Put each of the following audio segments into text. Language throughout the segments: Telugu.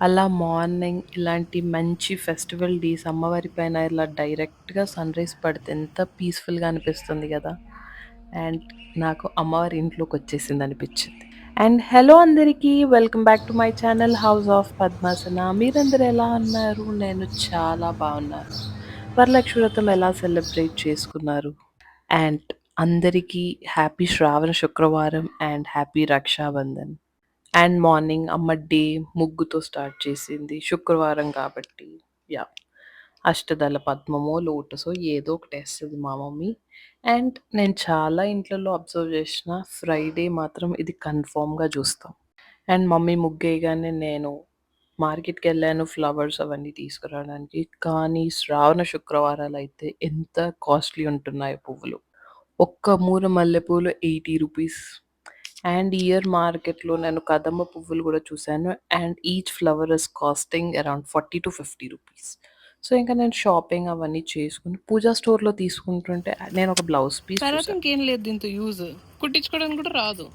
అలా మార్నింగ్ ఇలాంటి మంచి ఫెస్టివల్ డేస్ అమ్మవారి పైన ఇలా డైరెక్ట్‌గా సన్‌రైజ్ పడితే ఎంత పీస్‌ఫుల్‌గా అనిపిస్తుంది గదా! అండ్ నాకు అమ్మవారి ఇంట్లోకొచ్చేసిందనిపిచ్చింది. అండ్ హలో అందరికీ! Welcome back to my channel house of padmasana. మీరందరూ ఎలా ఉన్నారు? నేను చాలా బాగున్నాను. వరలక్ష్మి వ్రతం ఎలా సెలబ్రేట్ చేసుకున్నారు? అండ్ అందరికీ happy Shravana Shukravaram and happy Rakshabandhan. And morning అమ్మ డే ముగ్గుతో స్టార్ట్ చేసింది. శుక్రవారం కాబట్టి యాహ్! అష్టదళ పద్మమో, లోటసో ఏదో ఒకటేస్తది మా మమ్మీ. అండ్ నేను చాలా ఇంట్లలో అబ్జర్వ్ చేషిన ఫ్రైడే మాత్రం ఇది కన్ఫర్మ్‌గా చూస్తాం. అండ్ మమ్మీ ముగ్గేయగానే నేను మార్కెట్‌కెళ్ళాను ఫ్లవర్స్ అవన్నీ తీసుకురావడానికి. కానీ శ్రావణ శుక్రవారాలైతే ఎంత కాస్ట్‌లీ ఉంటున్నాయో పువ్వులు. ఒక్క మూర మల్లెపూలు రూ. 80 అండ్ ఇయర్ మార్కెట్‌లో నేను కదంబ పువ్వులు గూడా చూసాను. And each flower is costing around 40-50 rupees. So, ఇంక నేను షాపింగ్ అవన్నీ చేసుకొని పూజా స్టోర్‌లో తీసుకుంటుంటే నేనొక బ్లౌజ్ పీస్ తర్వాత చూసా. ఇంకేం లేదు దీంతో యూజ్. కుట్టించుకోవడానికి కూడా రాదు.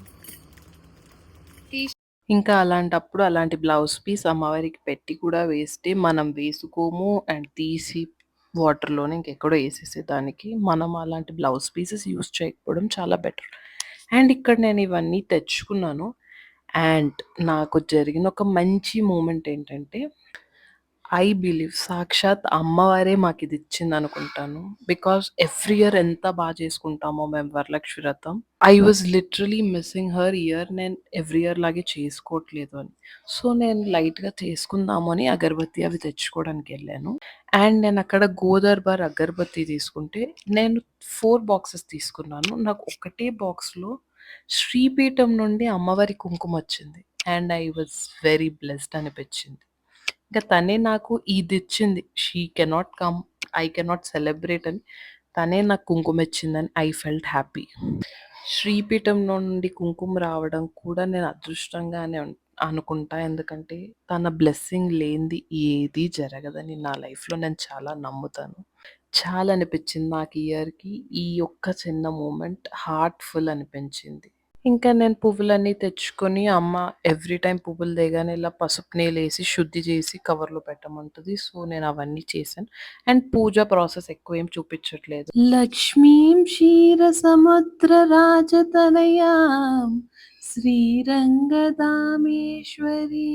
ఇంకా అలాంటప్పుడు అలాంటి బ్లౌజ్ పీస్ అమ్మవారికి పెట్టి కూడా వేస్తే మనం వేసుకోము. అండ్ తీసి వాటర్‌లోనే ఇంకెక్కడో ఏసేసేదానికి మనం అలాంటి బ్లౌజ్ పీసెస్ యూజ్ చేయకపోవడం చాలా బెటర్. అండ్ ఇక్కడ నేను ఇవన్నీ తెచ్చుకున్నాను. అండ్ నాకు జరిగిన ఒక మంచి మూమెంట్ ఏంటంటే ఐ బిలీవ్ సాక్షాత్ అమ్మవారే మాకిదిచ్చిందనుకుంటాను. బికాజ్ ఎవ్రీ ఇయర్ ఎంత చేసుకుంటామో మేము వరలక్ష్మి వ్రతం. I was literally missing her year. నేను ఎవ్రీ ఇయర్ లాగే చేసుకోవట్లేదు అని. సో, నేను లైట్‌గా చేసుకుందాము అని అగరబత్తి అవి తెచ్చుకోవడానికెళ్ళాను. అండ్ నేనక్కడ గోదర్బార్ అగరబత్తి తీసుకుంటే నేను 4 బాక్సెస్ తీసుకున్నాను. నాకు ఒకటే బాక్స్‌లో శ్రీపీఠం నుండి అమ్మవారి కుంకుమొచ్చింది. And I was very blessed అనిపిచ్చింది. ఇంక తనే నాకు ఇదిచ్చింది. She cannot come, I cannot celebrate అని తనే నాకు కుంకుమిచ్చిందని ఐ ఫెల్ట్ హ్యాపీ. శ్రీపీఠం నుండి కుంకుమ రావడం కూడా నేను అదృష్టంగానే అనుకుంటా. ఎందుకంటే తన బ్లెస్సింగ్ లేనిది ఏది జరగదని నా లైఫ్‌లో నేను చాలా నమ్ముతాను. చాలా అనిపిచ్చింది నాకు ఈ ఇయర్‌కి ఈ ఒక్క చిన్న మూమెంట్ హార్ట్‌ఫుల్ అనిపించింది. ఇంకా నేను పువ్వులన్నీ తెచ్చుకొని అమ్మ ఎవ్రీ టైమ్ పువ్వులు తేగానే ఇలా పసుపు నీళ్ళేసి శుద్ధి చేసి కవర్‌లో పెట్టమంటది. సో, నేను అవన్నీ చేశాను. అండ్ పూజ ప్రాసెస్ ఎక్కువేం చూపిచ్చట్లేదు. లక్ష్మీం క్షీరసముద్ర రాజతనయాం శ్రీరంగదామేశ్వరీ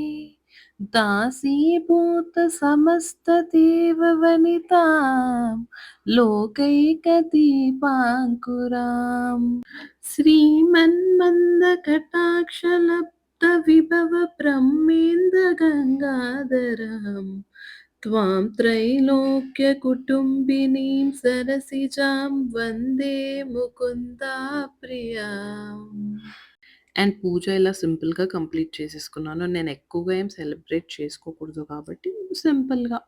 దాసీభూత సమస్తదేవవనితాం లోకైకదీపాంకురాం श्रीमन्मन्दकटाक्षलब्धविभवब्रह्मेन्द्रगङ्गाधरं त्वां त्रैलोक्यकुटुम्बिनीं सरसिजां వందే ముకుందాప్రియాం. అండ్ పూజ ఇలా సింపుల్‌గా కంప్లీట్ చేసేసుకున్నాను. నేను ఎక్కువగా ఏం సెలబ్రేట్ చేసుకోకూడదు కాబట్టి సింపుల్‌గా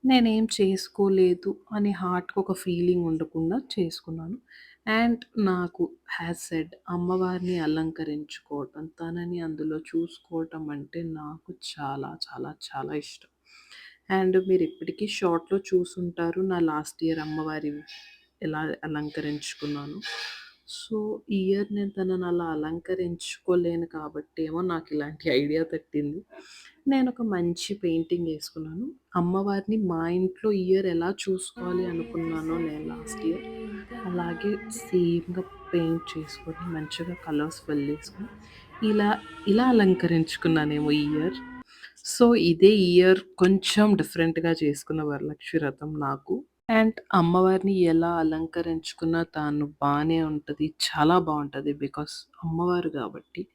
నేనేం చేసుకోలేదు అని హార్ట్‌కి ఒక ఫీలింగ్ ఉండకుండా చేసుకున్నాను. అండ్ నాకు యాజ్ సెడ్ అమ్మవారిని అలంకరించుకోవటం, తనని అందులో చూసుకోవటం అంటే నాకు చాలా చాలా చాలా ఇష్టం. అండ్ మీరిప్పటికీ షార్ట్‌లో చూసుంటారు నా లాస్ట్ ఇయర్ అమ్మవారి ఎలా అలంకరించుకున్నానో. సో, ఈ ఇయర్ నేను తనని అలా అలంకరించుకోలేను కాబట్టేమో నాకిలాంటి ఐడియా తట్టింది. నేనొక మంచి పెయింటింగ్ ఏసుకున్నాను. అమ్మవారిని మా ఇంట్లో ఈ ఇయర్ ఎలా చూసుకోవాలి అనుకున్నానో నేను లాస్ట్ ఇయర్, అలాగే సేమ్‌గా పెయింట్ చేసుకొని, మంచిగా కలర్స్ వెళ్ళేసుకొని, ఇలా ఇలా అలంకరించుకున్నానేమో ఈ ఇయర్. సో, ఇదే ఇయర్ కొంచెం డిఫరెంట్‌గా చేసుకున్న వరలక్ష్మి వ్రతం నాకు. అండ్ అమ్మవారిని ఎలా అలంకరించుకున్నా తాను బానే ఉంటది. చాలా బావుంటది. బికాస్ అమ్మవారు గాబట్టి.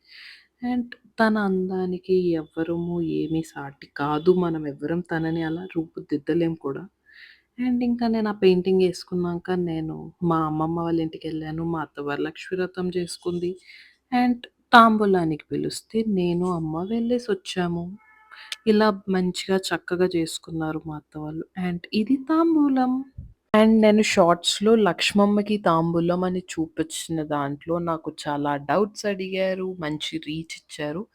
అండ్ తన అందానికి ఎవ్వరము ఏమీ సాటి కాదు. మనం ఎవ్వరం తనని అలా రూపుదిద్దలేం కూడా. అండ్ ఇంకా నేను ఆ పెయింటింగ్ ఏసుకున్నాక నేను మా అమ్మమ్మ వాళ్ళ ఇంటికెళ్ళాను. మా అత్త వరలక్ష్మి వ్రతం చేసుకుంది. అండ్ తాంబూలానికి పిలిస్తే నేను, అమ్మ వెళ్ళేసొచ్చాము. ఇలా మంచిగా చక్కగా చేసుకున్నారు మా అత్త వాళ్ళు. అండ్ ఇది తాంబూలం. అండ్ నేను షార్ట్స్‌లో లక్ష్మమ్మకి తాంబూలం అని చూపించిన దాంట్లో నాకు చాలా డౌట్స్ అడిగారు. మంచి రీచ్ ఇచ్చారు.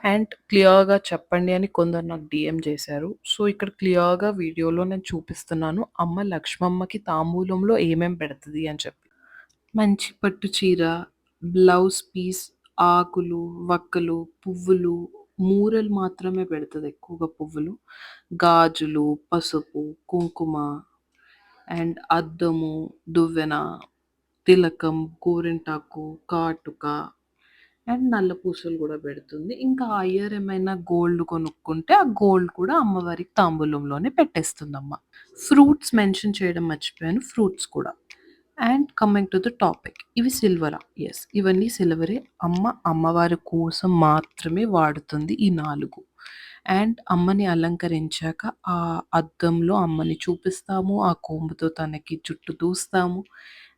అండ్ క్లియర్‌గా చెప్పండి అని కొందరు నాకు డీఎం చేశారు. సో, ఇక్కడ క్లియర్‌గా వీడియోలో నేను చూపిస్తున్నాను. అమ్మ లక్ష్మమ్మకి తాంబూలంలో ఏమేం పెడతది అని చెప్పి. మంచి పట్టు చీర, బ్లౌజ్ పీస్, ఆకులు, వక్కలు, పువ్వులు, మూరెలు మాత్రమే పెడతది ఎక్కువగా పువ్వులు. గాజులు, పసుపు, కుంకుమ అండ్ అద్దము, దువ్వెన, తిలకం, గోరింటాకు, కాటుక అండ్ నల్ల పూసలు గూడా పెడుతుంది. ఇంకా ఆ ఇయర్ ఏమైనా గోల్డ్ కొనుక్కుంటే, ఆ గోల్డ్ కూడా అమ్మవారికి తాంబూలంలోనే పెట్టేస్తుందమ్మ. ఫ్రూట్స్ మెన్షన్ చేయడం మర్చిపోయాను. ఫ్రూట్స్ కూడా. And coming to the topic. ఇవి సిల్వరా? యెస్. ఇవన్నీ సిల్వరే. అమ్మవారి కోసం మాత్రమే వాడుతుంది ఈ 4. అండ్ అమ్మని అలంకరించాక ఆ అద్దంలో అమ్మని చూపిస్తాము. ఆ కోంబుతో తనకి జుట్టు దూస్తాము.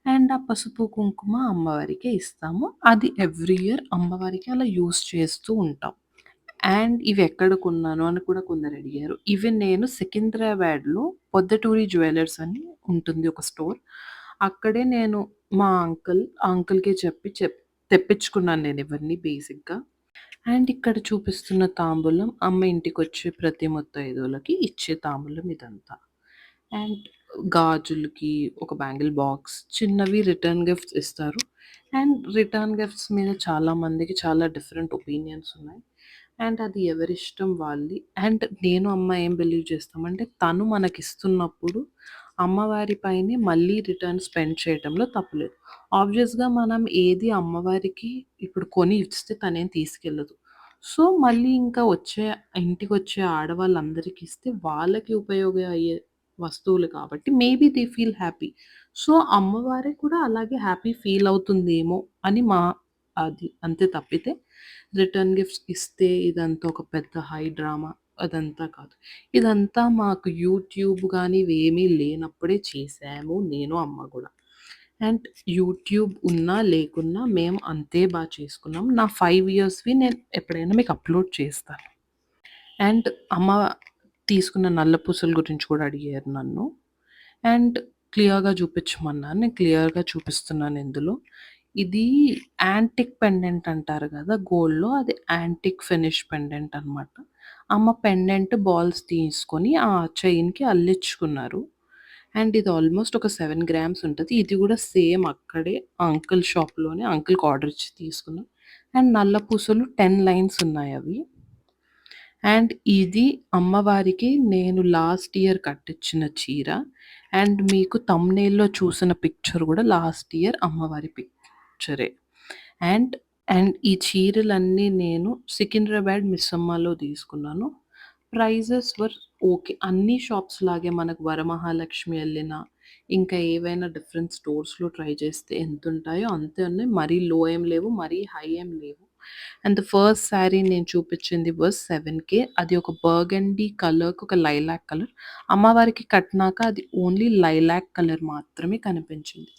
అండ్ ఆ పసుపు, కుంకుమ అమ్మవారికే ఇస్తాము. అది ఎవ్రీ ఇయర్ అమ్మవారికి అలా యూజ్ చేస్తూ ఉంటాం. అండ్ ఇవి ఎక్కడ కొన్నాను అని కూడా కొందరు అడిగారు. ఇవి నేను సికింద్రాబాద్‌లో పొద్దటూరి జ్యువెలర్స్ అని ఉంటుంది ఒక స్టోర్. అక్కడే నేను మా ఆ అంకుల్‌కి చెప్పి తెప్పించుకున్నాను నేను ఇవన్నీ బేసిక్‌గా. అండ్ ఇక్కడ చూపిస్తున్న తాంబూలం అమ్మ ఇంటికొచ్చే ప్రతి ముత్తైదువులకి ఇచ్చే తాంబూలం ఇదంతా. అండ్ గాజులకి ఒక బ్యాంగిల్ బాక్స్, చిన్నవి రిటర్న్ గిఫ్ట్స్ ఇస్తారు. అండ్ రిటర్న్ గిఫ్ట్స్ మీద చాలా మందికి చాలా డిఫరెంట్ ఒపీనియన్స్ ఉన్నాయి. అండ్ అది ఎవరిష్టం వాళ్ళది. అండ్ నేను, అమ్మ ఏం బిలీవ్ చేస్తామంటే తను మనకిస్తున్నప్పుడు అమ్మవారి పైనే మళ్ళీ రిటర్న్ స్పెండ్ చేయటంలో తప్పు లేదు. ఆబ్వియస్‌గా మనం ఏది అమ్మవారికి ఇప్పుడు కొని ఇస్తే తనేం తీసుకెళ్ళదు. సో, మళ్ళీ ఇంకా ఇంటికొచ్చే ఆడవాళ్ళందరికి ఇస్తే వాళ్ళకి ఉపయోగం అయ్యే వస్తువులు కాబట్టి maybe they feel happy. So, అమ్మవారే కూడా అలాగే హ్యాపీ ఫీల్ అవుతుందేమో అని అది. అంతే తప్పితే రిటర్న్ గిఫ్ట్స్ ఇస్తే ఇదంతా ఒక పెద్ద హై డ్రామా అదంతా కాదు. ఇదంతా మాకు యూట్యూబ్ గాని ఇవేమీ లేనప్పుడే చేశాము నేను, అమ్మ గూడా. అండ్ యూట్యూబ్ ఉన్నా లేకున్నా మేము అంతే చేసుకున్నాం. నా 5 ఇయర్స్‌వి నేను ఎప్పుడైనా మీకు అప్‌లోడ్ చేస్తాను. అండ్ అమ్మ తీసుకున్న నల్ల పూసల గురించి కూడా అడిగారు నన్ను. అండ్ క్లియర్‌గా చూపించమన్నారు. నేను క్లియర్‌గా చూపిస్తున్నాను ఇందులో. ఇది యాంటిక్ పెండెంట్ అంటారు గదా! గోల్డ్‌లో అది యాంటిక్ ఫినిష్ పెండెంట్ అనమాట. అమ్మ పెండెంట్ బాల్స్ తీసుకొని ఆ చైన్‌కి అల్లించుకున్నారు. అండ్ ఇది ఆల్మోస్ట్ ఒక 7 గ్రామ్స్ ఉంటది. ఇది గూడా సేమ్ అక్కడే అంకుల్ షాప్‌లోనే అంకుల్‌కి ఆర్డర్ ఇచ్చి తీసుకున్నాం. అండ్ నల్ల పూసలు 10 లైన్స్ ఉన్నాయవి. అండ్ ఇది అమ్మవారికి నేను లాస్ట్ ఇయర్ కట్టించిన చీర. అండ్ మీకు థంబ్‌నెయిల్‌లో చూసిన పిక్చర్ గూడా లాస్ట్ ఇయర్ అమ్మవారి పిక్చరే. అండ్, అండ్ ఈ చీరలన్నీ నేను సికింద్రాబాద్ మిస్సమ్మలో తీసుకున్నాను. Prices were okay. అన్ని షాప్స్ లాగే మనకు వరమహాలక్ష్మి ఎళ్ళినా, ఇంకా ఏవైనా డిఫరెంట్ స్టోర్స్‌లో ట్రై చేస్తే ఎంతుంటాయో అంతే ఉన్నాయి. మరీ లో ఏం లేవు. మరీ హై ఏం లేవు. అండ్ ద ఫస్ట్ శారీ నేను చూపించింది వాస్ 7,000. అది ఒక బర్గండీ కలర్‌కి ఒక లైలాక్ కలర్. అమ్మవారికి కట్టినాక అది ఓన్లీ లైలాక్ కలర్ మాత్రమే కనిపించింది.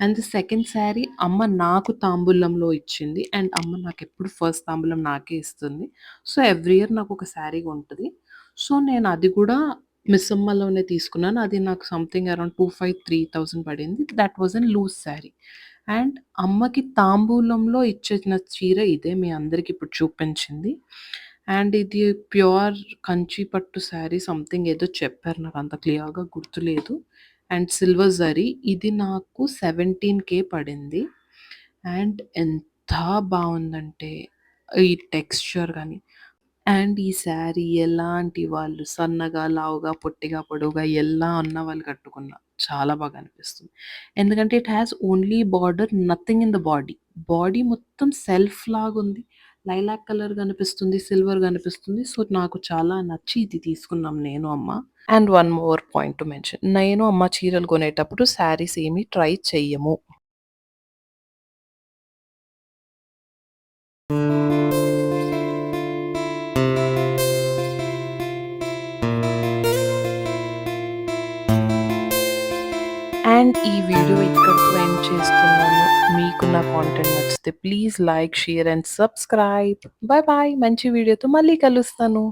అండ్ ద సెకండ్ శారీ అమ్మ నాకు తాంబూలంలో ఇచ్చింది. అండ్ అమ్మ నాకెప్పుడు ఫస్ట్ తాంబూలం నాకే ఇస్తుంది. సో, ఎవ్రీ ఇయర్ నాకొక శారీ కొంటది. సో, నేను అది గూడా మిస్సమ్మలోనే తీసుకున్నాను. అది నాకు సంథింగ్ అరౌండ్ 25,000, 3,000 పడింది. That was an loose sari. And అమ్మకి తాంబూలంలో ఇచ్చిన చీర ఇదే మీ అందరికి ఇప్పుడు చూపించింది. అండ్ ఇది ప్యూర్ కంచి పట్టు శారీ సంథింగ్ ఏదో చెప్పారు. నాకంత క్లియర్‌గా గుర్తులేదు. అండ్ సిల్వర్ జరీ ఇది నాకు 17,000 పడింది. అండ్ ఎంత బావుందంటే ఈ టెక్స్చర్ గాని అండ్ ఈ శారీ ఎలాంటి వాళ్ళు సన్నగా, లావుగా, పొట్టిగా, పొడవుగా ఎలా ఉన్న వాళ్ళు కట్టుకున్నా చాలా బాగా అనిపిస్తుంది. ఎందుకంటే it has only border nothing in the body. Body మొత్తం సెల్ఫ్ లాగుంది. లైలాక్ కలర్ కనిపిస్తుంది. సిల్వర్ కనిపిస్తుంది. సో, నాకు చాలా నచ్చి ఇది తీసుకున్నాం నేను, అమ్మ. And one more point to mention. నేను, అమ్మ చీరలు కొనేటప్పుడు శారీస్ ఏమి ట్రై చెయ్యము. అండ్ ఈ వీడియో ఇక్కడితో ఎండ్ చేస్తున్నాను. మీకు నా కాంటెంట్ నచ్చితే please like, share and subscribe. Bye bye. మంచి వీడియోతో మళ్ళీ కలుస్తాను.